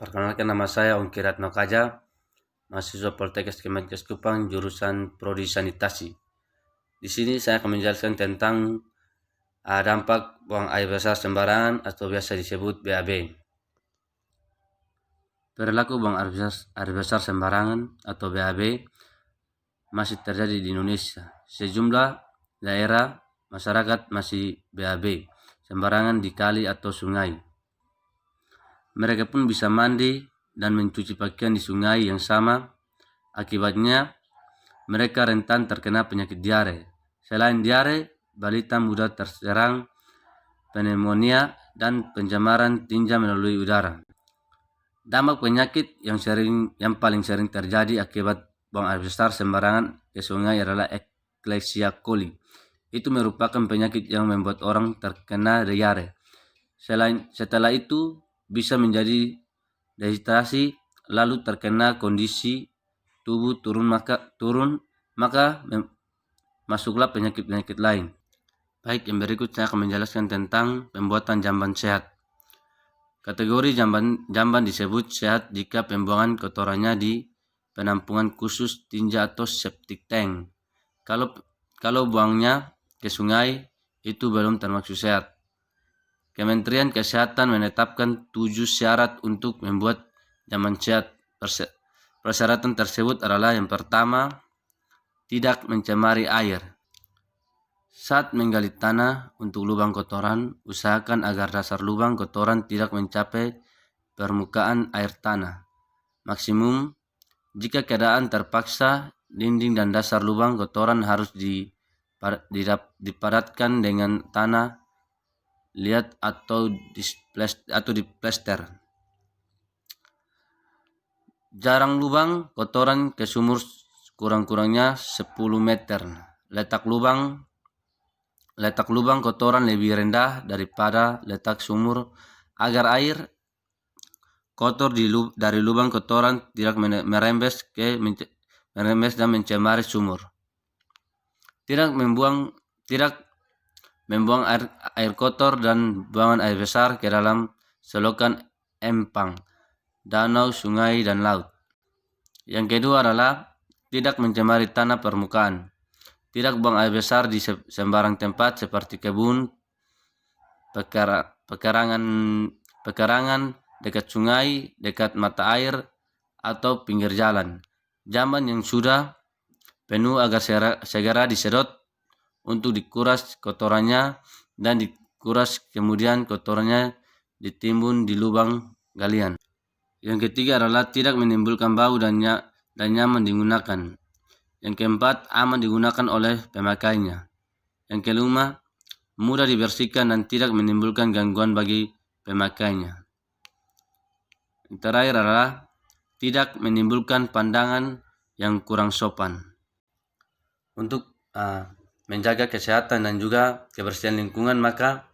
Perkenalkan, nama saya Ongki Ratno Kaja, mahasiswa Poltekkes Kemenkes Kupang, jurusan Prodi Sanitasi. Di sini saya akan menjelaskan tentang dampak buang air besar sembarangan atau biasa disebut BAB. Perilaku buang air besar sembarangan atau BAB masih terjadi di Indonesia. Sejumlah daerah masyarakat masih BAB sembarangan di kali atau sungai. Mereka pun bisa mandi dan mencuci pakaian di sungai yang sama. Akibatnya, mereka rentan terkena penyakit diare. Selain diare, balita mudah terserang pneumonia dan pencemaran tinja melalui udara. Dampak penyakit yang paling sering terjadi akibat buang air besar sembarangan ke sungai adalah Escherichia coli. Itu merupakan penyakit yang membuat orang terkena diare. Setelah itu bisa menjadi dehidrasi, lalu terkena kondisi tubuh turun, maka masuklah penyakit-penyakit lain. Baik, yang berikut saya akan menjelaskan tentang pembuatan jamban sehat. Kategori jamban disebut sehat jika pembuangan kotorannya di penampungan khusus tinja atau septic tank. Kalau buangnya ke sungai, itu belum termasuk sehat. Kementerian Kesehatan menetapkan 7 syarat untuk membuat jamban sehat. Persyaratan tersebut adalah: yang pertama, tidak mencemari air. Saat menggali tanah untuk lubang kotoran, usahakan agar dasar lubang kotoran tidak mencapai permukaan air tanah. Maksimum, jika keadaan terpaksa, dinding dan dasar lubang kotoran harus dipadatkan dengan tanah liat atau diplester. Jarang lubang kotoran ke sumur kurang-kurangnya 10 meter. Letak lubang kotoran lebih rendah daripada letak sumur agar air kotor dari lubang kotoran tidak merembes dan mencemari sumur. Tidak membuang air kotor dan buangan air besar ke dalam selokan, empang, danau, sungai, dan laut. Yang kedua adalah tidak mencemari tanah permukaan. Tidak buang air besar di sembarang tempat seperti kebun, pekarangan, dekat sungai, dekat mata air, atau pinggir jalan. Jamban yang sudah penuh agar segera disedot untuk dikuras kotorannya dan dikuras, kemudian kotorannya ditimbun di lubang galian. Yang ketiga adalah tidak menimbulkan bau dan nyaman digunakan. Yang keempat, aman digunakan oleh pemakainya. Yang kelima, mudah dibersihkan dan tidak menimbulkan gangguan bagi pemakainya. Yang terakhir adalah tidak menimbulkan pandangan yang kurang sopan. Untuk menjaga kesehatan dan juga kebersihan lingkungan, maka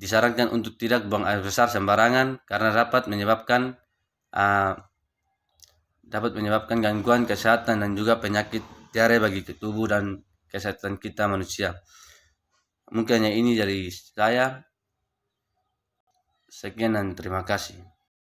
disarankan untuk tidak buang air besar sembarangan karena dapat menyebabkan gangguan kesehatan dan juga penyakit diare bagi tubuh dan kesehatan kita manusia. Mungkin hanya ini dari saya. Sekian dan terima kasih.